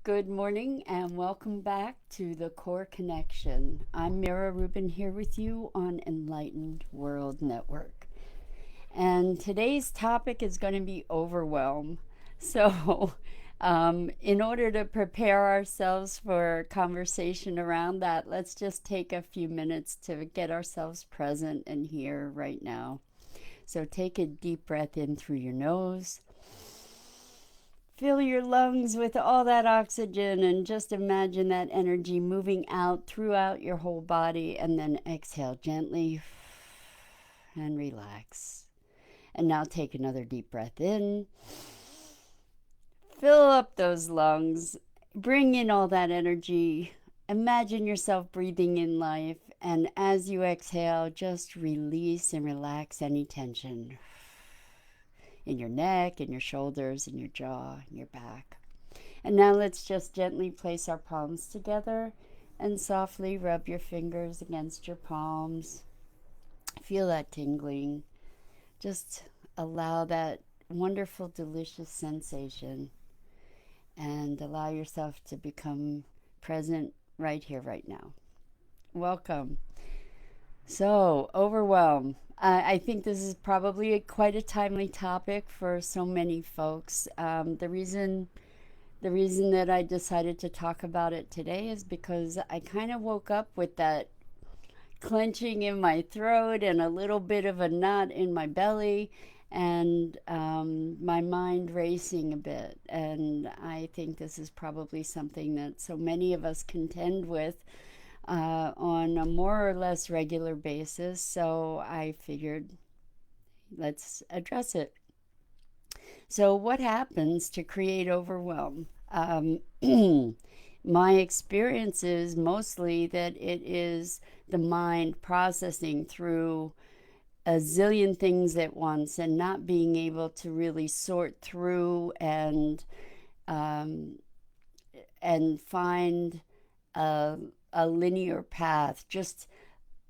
Good morning and welcome back to the Core Connection. I'm Mira Rubin here with you on Enlightened World Network. And today's topic is going to be overwhelm. So, in order to prepare ourselves for conversation around that, let's just take a few minutes to get ourselves present and here right now. So, take a deep breath in through your nose. Fill your lungs with all that oxygen and just imagine that energy moving out throughout your whole body, and then exhale gently and relax. And now take another deep breath in. Fill up those lungs. Bring in all that energy. Imagine yourself breathing in life. And as you exhale, just release and relax any tension in your neck, in your shoulders, in your jaw, in your back. And now let's just gently place our palms together and softly rub your fingers against your palms. Feel that tingling. Just allow that wonderful, delicious sensation and allow yourself to become present right here, right now. Welcome. So, overwhelm. I think this is probably quite a timely topic for so many folks. The reason that I decided to talk about it today is because I kind of woke up with that clenching in my throat and a little bit of a knot in my belly and my mind racing a bit. And I think this is probably something that so many of us contend with on a more or less regular basis. So I figured let's address it. So, what happens to create overwhelm? My experience is mostly that it is the mind processing through a zillion things at once and not being able to really sort through um, and find a, a linear path, just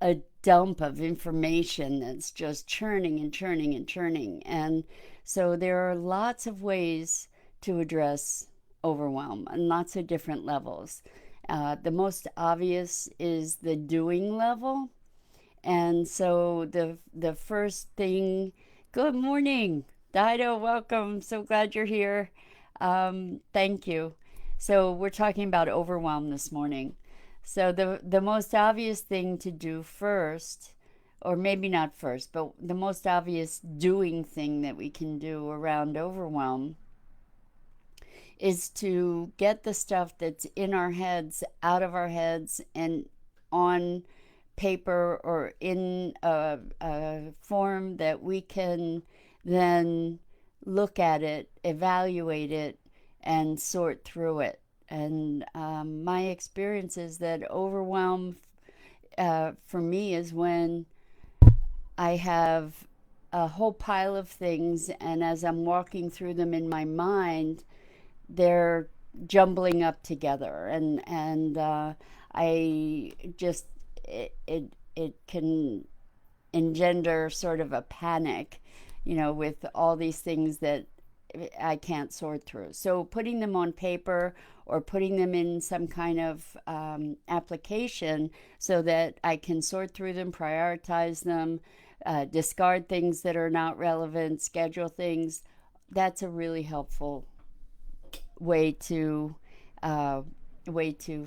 a dump of information that's just churning and churning and churning. And so there are lots of ways to address overwhelm on lots of different levels. The most obvious is the doing level. And so the first thing, good morning, Dido, welcome. So glad you're here. Thank you. So we're talking about overwhelm this morning. So the most obvious thing to do first, or maybe not first, but the most obvious doing thing that we can do around overwhelm is to get the stuff that's in our heads out of our heads and on paper or in a form that we can then look at it, evaluate it, and sort through it. And my experience is that overwhelm for me is when I have a whole pile of things, and as I'm walking through them in my mind, they're jumbling up together, and I just it can engender sort of a panic, with all these things that I can't sort through. So putting them on paper or putting them in some kind of application so that I can sort through them, prioritize them, discard things that are not relevant, schedule things. That's a really helpful way to uh,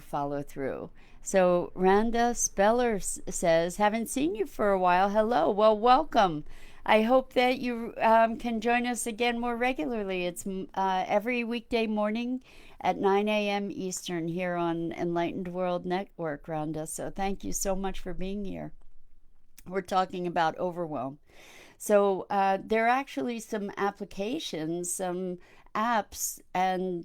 follow through. So Randa Speller says, "Haven't seen you for a while. Hello. Well, welcome. I hope that you can join us again more regularly. It's every weekday morning at 9 a.m. Eastern here on Enlightened World Network, Rhonda. So thank you so much for being here. We're talking about overwhelm. So there are actually some applications, some apps and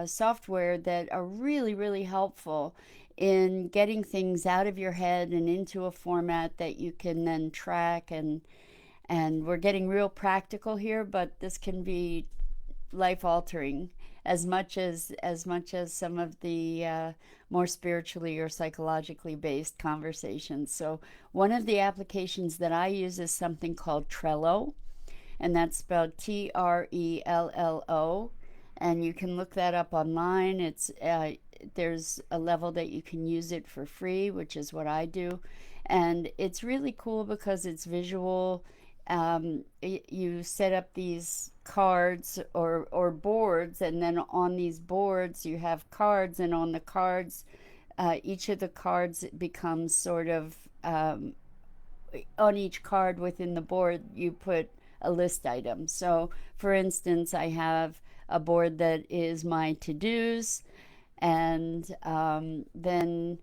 software that are really, really helpful in getting things out of your head and into a format that you can then track, and we're getting real practical here, but this can be life altering as much as some of the more spiritually or psychologically based conversations. So one of the applications that I use is something called Trello, and that's spelled Trello. and you can look that up online. There's a level that you can use it for free, which is what I do, and it's really cool because it's visual. You set up these cards or boards, and then on these boards you have cards, and on the cards, each of the cards becomes sort of on each card within the board you put a list item. So for instance, I have a board that is my to-dos, and then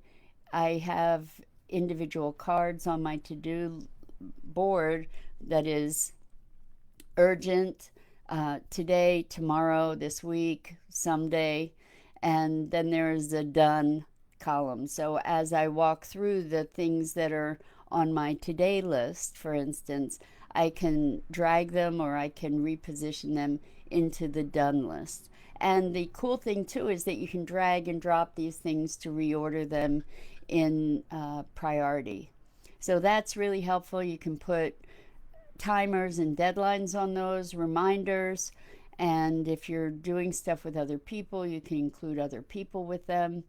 I have individual cards on my to-do board that is urgent, today, tomorrow, this week, someday, and then there's a done column. So as I walk through the things that are on my today list, for instance, I can drag them or I can reposition them into the done list. And the cool thing too is that you can drag and drop these things to reorder them in priority. So that's really helpful. You can put timers and deadlines on those, reminders, and if you're doing stuff with other people, you can include other people with them.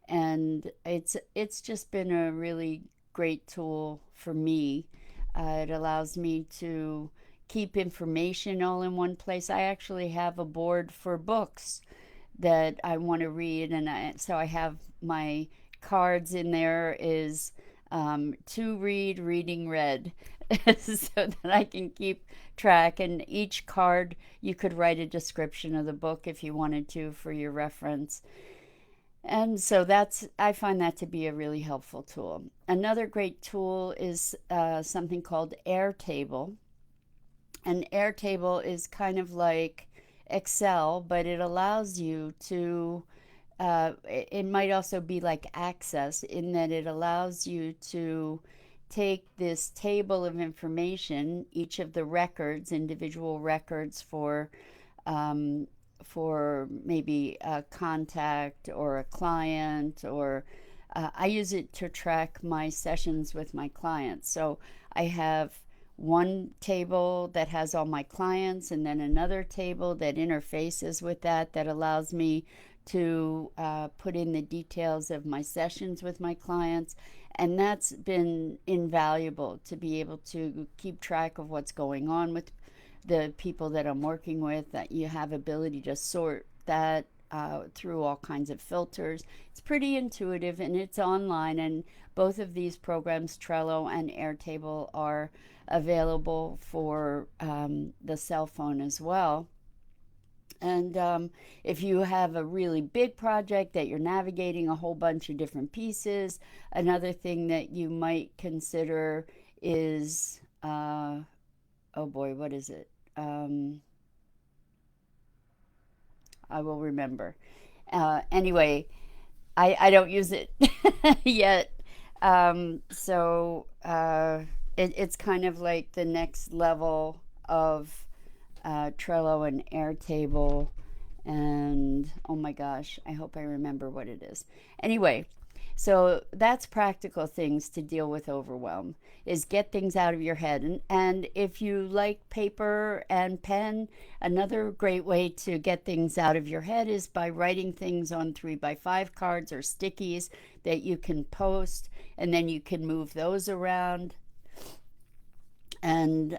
And it's just been a really great tool for me. It allows me to keep information all in one place. I actually have a board for books that I want to read, and so I have my cards in there is to read, reading, read, so that I can keep track. And each card you could write a description of the book if you wanted to for your reference. And so I find that to be a really helpful tool. Another great tool is something called Airtable. And Airtable is kind of like Excel, but it allows you to, it might also be like Access in that it allows you to take this table of information, each of the records, individual records for maybe a contact or a client, or I use it to track my sessions with my clients. So I have one table that has all my clients, and then another table that interfaces with that allows me to put in the details of my sessions with my clients. And that's been invaluable to be able to keep track of what's going on with the people that I'm working with, that you have ability to sort that through all kinds of filters. It's pretty intuitive and it's online, and both of these programs, Trello and Airtable, are available for the cell phone as well. And if you have a really big project that you're navigating a whole bunch of different pieces, another thing that you might consider is, oh boy, what is it? I will remember. Anyway, I don't use it yet. It's kind of like the next level of Trello and Airtable. And oh my gosh, I hope I remember what it is. Anyway, so that's practical things to deal with overwhelm, is get things out of your head. And if you like paper and pen, another great way to get things out of your head is by writing things on 3x5 cards or stickies that you can post, and then you can move those around. And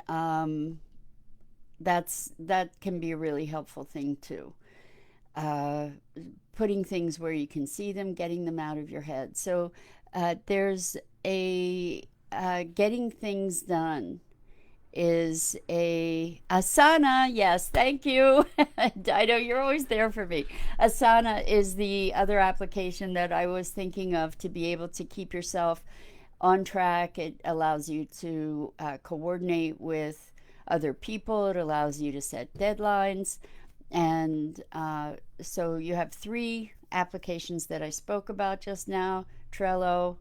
that can be a really helpful thing too. Uh, Putting things where you can see them, getting them out of your head. So there's a getting things done is a Asana. Yes, thank you. I know you're always there for me. Asana is the other application that I was thinking of to be able to keep yourself on track. It allows you to coordinate with other people. It allows you to set deadlines. And so you have three applications that I spoke about just now: Trello,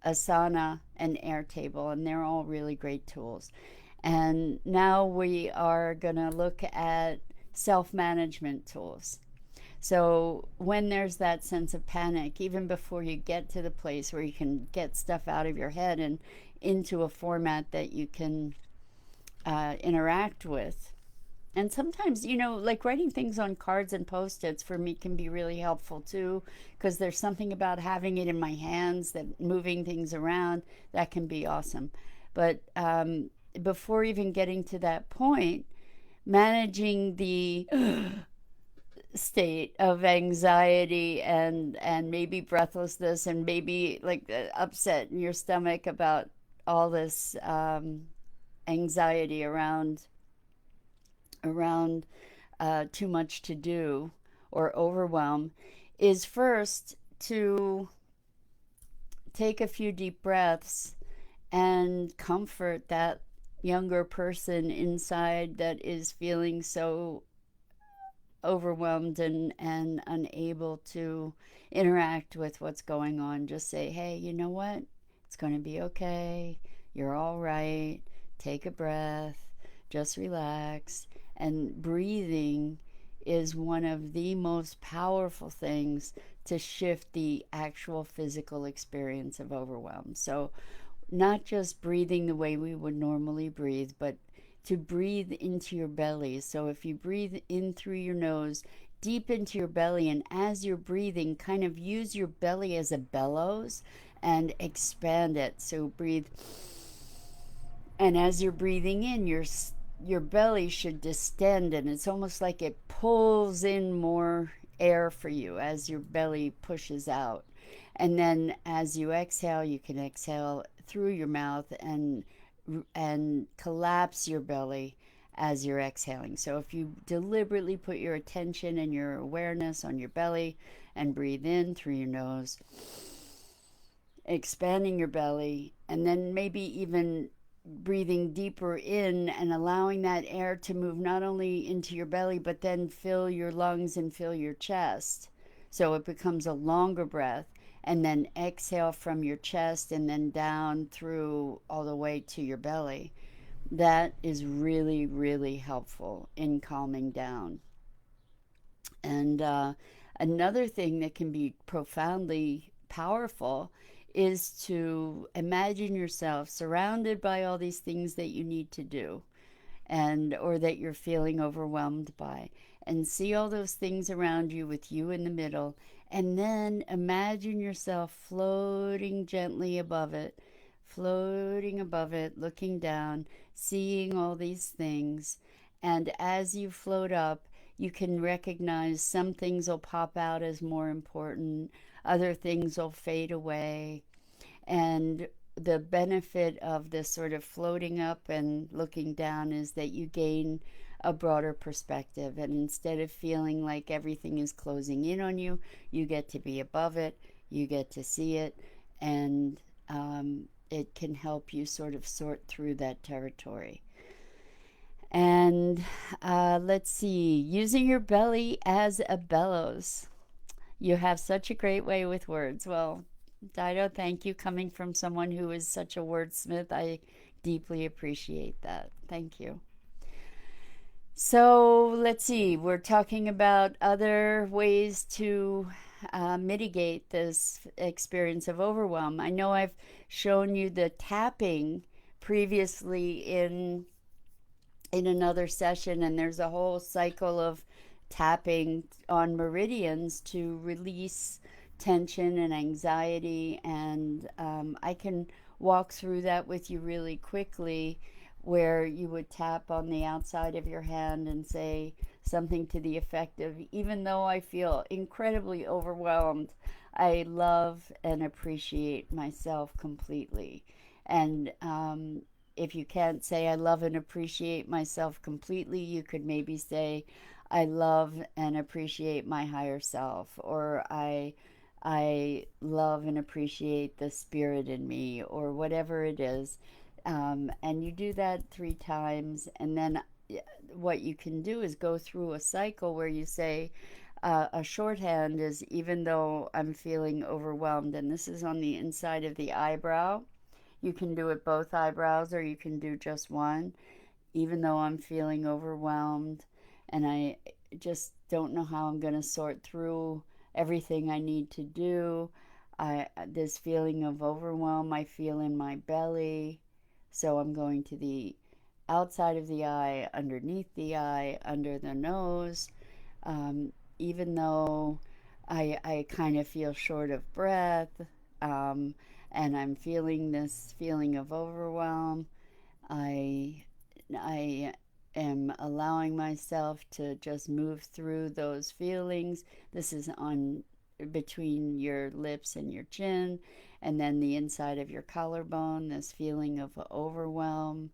Asana, and Airtable, and they're all really great tools. And now we are going to look at self-management tools. So when there's that sense of panic, even before you get to the place where you can get stuff out of your head and into a format that you can interact with, And sometimes, like writing things on cards and post-its for me can be really helpful too, because there's something about having it in my hands, that moving things around, that can be awesome. But before even getting to that point, managing the state of anxiety and maybe breathlessness and maybe like upset in your stomach about all this anxiety around too much to do or overwhelm, is first to take a few deep breaths and comfort that younger person inside that is feeling so overwhelmed and unable to interact with what's going on. Just say, hey, you know what? It's going to be okay. You're all right. Take a breath. Just relax. And breathing is one of the most powerful things to shift the actual physical experience of overwhelm. So, not just breathing the way we would normally breathe, but to breathe into your belly. So if you breathe in through your nose, deep into your belly, and as you're breathing, kind of use your belly as a bellows and expand it. So breathe, and as you're breathing in, your belly should distend, and it's almost like it pulls in more air for you as your belly pushes out. And then as you exhale, you can exhale through your mouth and collapse your belly as you're exhaling. So if you deliberately put your attention and your awareness on your belly and breathe in through your nose, expanding your belly, and then maybe even breathing deeper in and allowing that air to move not only into your belly but then fill your lungs and fill your chest. So it becomes a longer breath, and then exhale from your chest and then down through all the way to your belly. That is really, really helpful in calming down. And another thing that can be profoundly powerful is to imagine yourself surrounded by all these things that you need to do and or that you're feeling overwhelmed by, and see all those things around you with you in the middle, and then imagine yourself floating above it, looking down, seeing all these things. And as you float up, you can recognize some things will pop out as more important, other things will fade away. And the benefit of this sort of floating up and looking down is that you gain a broader perspective. And instead of feeling like everything is closing in on you, you get to be above it, you get to see it, and it can help you sort of sort through that territory. And let's see, using your belly as a bellows. You have such a great way with words. Well, Dido, thank you. Coming from someone who is such a wordsmith, I deeply appreciate that. Thank you. So let's see, we're talking about other ways to mitigate this experience of overwhelm. I know I've shown you the tapping previously in another session, and there's a whole cycle of tapping on meridians to release tension and anxiety. And I can walk through that with you really quickly, where you would tap on the outside of your hand and say something to the effect of, even though I feel incredibly overwhelmed, I love and appreciate myself completely. And if you can't say I love and appreciate myself completely, you could maybe say I love and appreciate my higher self, or I love and appreciate the spirit in me, or whatever it is. And you do that 3 times, and then what you can do is go through a cycle where you say, a shorthand is, even though I'm feeling overwhelmed, and this is on the inside of the eyebrow. You can do it both eyebrows, or you can do just one. Even though I'm feeling overwhelmed and I just don't know how I'm going to sort through everything I need to do, this feeling of overwhelm I feel in my belly. So I'm going to the outside of the eye, underneath the eye, under the nose, even though I kind of feel short of breath, um, and I'm feeling this feeling of overwhelm. I I am allowing myself to just move through those feelings. This is on between your lips and your chin, and then the inside of your collarbone, this feeling of overwhelm.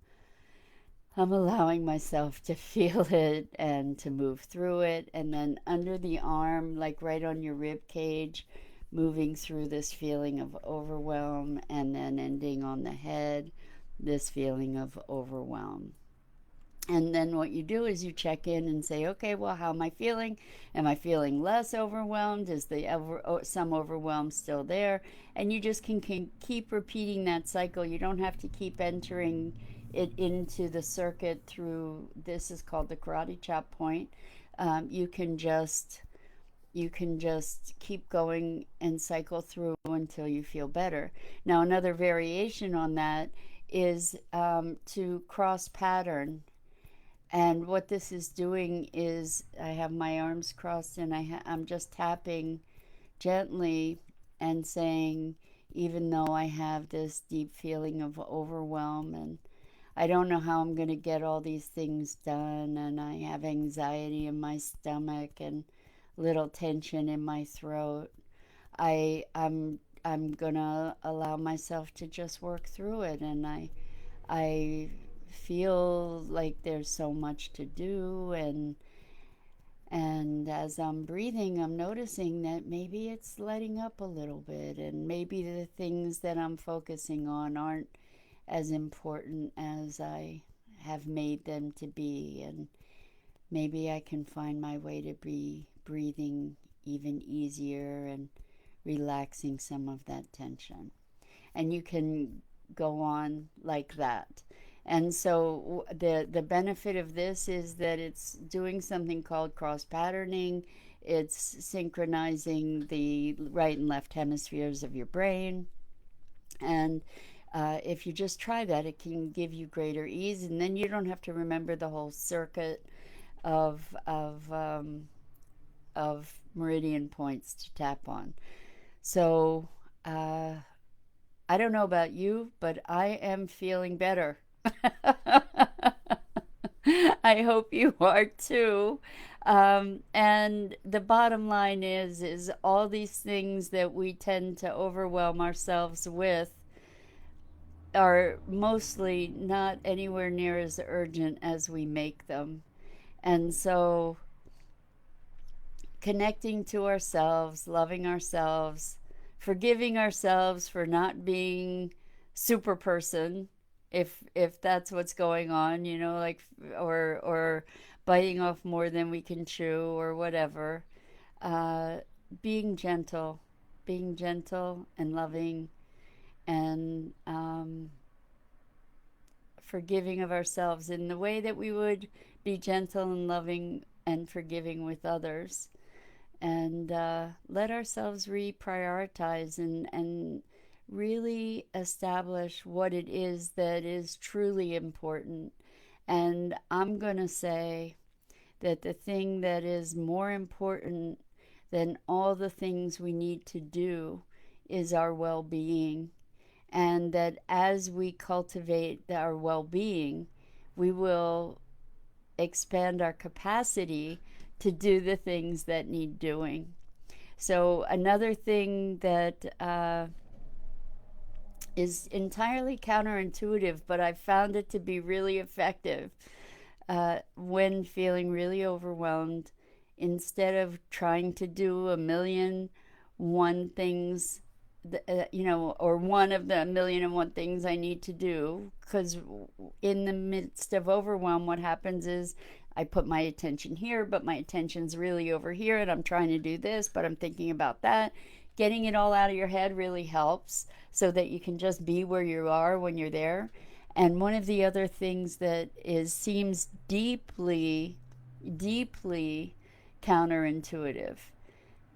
I'm allowing myself to feel it and to move through it. And then under the arm, like right on your rib cage, moving through this feeling of overwhelm, and then ending on the head, this feeling of overwhelm. And then what you do is you check in and say, okay, well, how am I feeling? Am I feeling less overwhelmed? Is some overwhelm still there? And you just can keep repeating that cycle. You don't have to keep entering it into the circuit through, this is called the karate chop point. You can just keep going and cycle through until you feel better. Now, another variation on that is to cross pattern. And what this is doing is I have my arms crossed and I'm just tapping gently and saying, even though I have this deep feeling of overwhelm and I don't know how I'm going to get all these things done, and I have anxiety in my stomach and little tension in my throat, I'm gonna allow myself to just work through it, and I feel like there's so much to do, and as I'm breathing, I'm noticing that maybe it's letting up a little bit, and maybe the things that I'm focusing on aren't as important as I have made them to be, and maybe I can find my way to be breathing even easier and relaxing some of that tension. And you can go on like that. And so the benefit of this is that it's doing something called cross patterning. It's synchronizing the right and left hemispheres of your brain. And if you just try that, it can give you greater ease, and then you don't have to remember the whole circuit of of um, of meridian points to tap on. So uh, I don't know about you, but I am feeling better. I hope you are too. And the bottom line is all these things that we tend to overwhelm ourselves with are mostly not anywhere near as urgent as we make them. And so connecting to ourselves, loving ourselves, forgiving ourselves for not being super person, if that's what's going on, like, or biting off more than we can chew or whatever. uh, Being gentle, being gentle and loving, and forgiving of ourselves in the way that we would be gentle and loving and forgiving with others, and let ourselves reprioritize and really establish what it is that is truly important. And I'm going to say that the thing that is more important than all the things we need to do is our well being. And that as we cultivate our well being, we will expand our capacity to do the things that need doing. So, another thing that is entirely counterintuitive, but I've found it to be really effective when feeling really overwhelmed, instead of trying to do a million one things, or one of the million and one things I need to do. Because in the midst of overwhelm, what happens is I put my attention here, but my attention's really over here, and I'm trying to do this, but I'm thinking about that. Getting it all out of your head really helps so that you can just be where you are when you're there. And one of the other things that is seems deeply, deeply counterintuitive,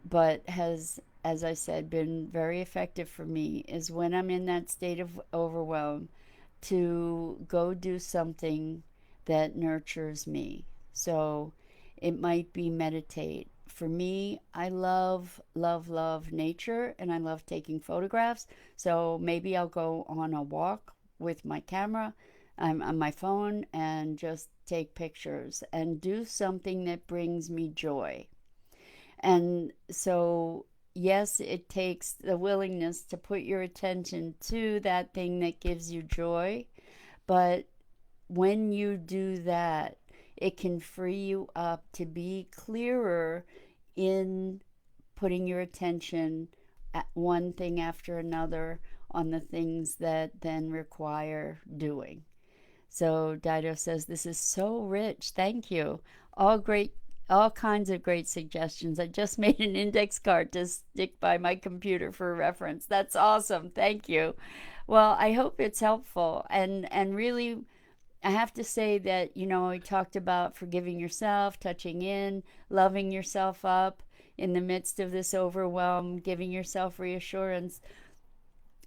but has, as I said, been very effective for me, is when I'm in that state of overwhelm, to go do something that nurtures me. So it might be meditate. For me, I love, love, love nature and I love taking photographs. So maybe I'll go on a walk with my camera, on my phone, and just take pictures and do something that brings me joy. And so, yes, it takes the willingness to put your attention to that thing that gives you joy. But when you do that, it can free you up to be clearer in putting your attention at one thing after another on the things that then require doing. So Dido says, this is so rich. Thank you. All great, all kinds of great suggestions. I just made an index card to stick by my computer for reference. That's awesome. Thank you. Well, I hope it's helpful. And really, I have to say that, we talked about forgiving yourself, touching in, loving yourself up in the midst of this overwhelm, giving yourself reassurance.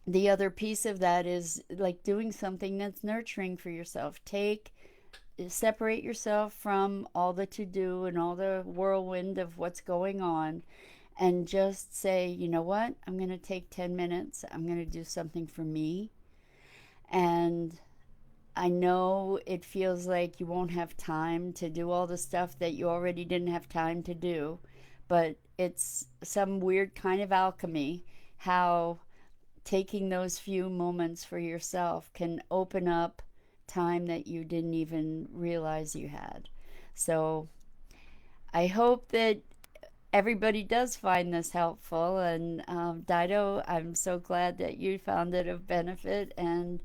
The other piece of that is like doing something that's nurturing for yourself. Separate yourself from all the to do and all the whirlwind of what's going on, and just say, you know what, I'm going to take 10 minutes. I'm going to do something for me. And I know it feels like you won't have time to do all the stuff that you already didn't have time to do, but it's some weird kind of alchemy how taking those few moments for yourself can open up time that you didn't even realize you had. So I hope that everybody does find this helpful. And Dido, I'm so glad that you found it of benefit. And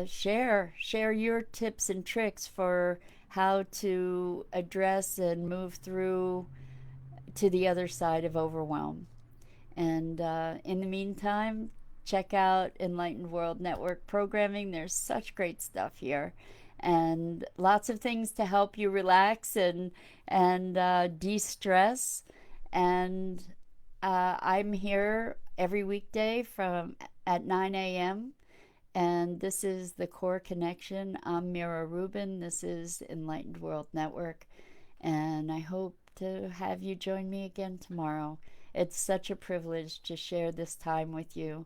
share your tips and tricks for how to address and move through to the other side of overwhelm. And in the meantime, check out Enlightened World Network programming. There's such great stuff here, and lots of things to help you relax and de-stress. And I'm here every weekday from at 9 a.m. And this is the Core Connection. I'm Mira Rubin. This is Enlightened World Network, and I hope to have you join me again tomorrow. It's such a privilege to share this time with you.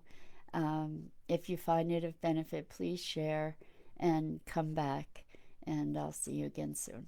If you find it of benefit, please share and come back, and I'll see you again soon.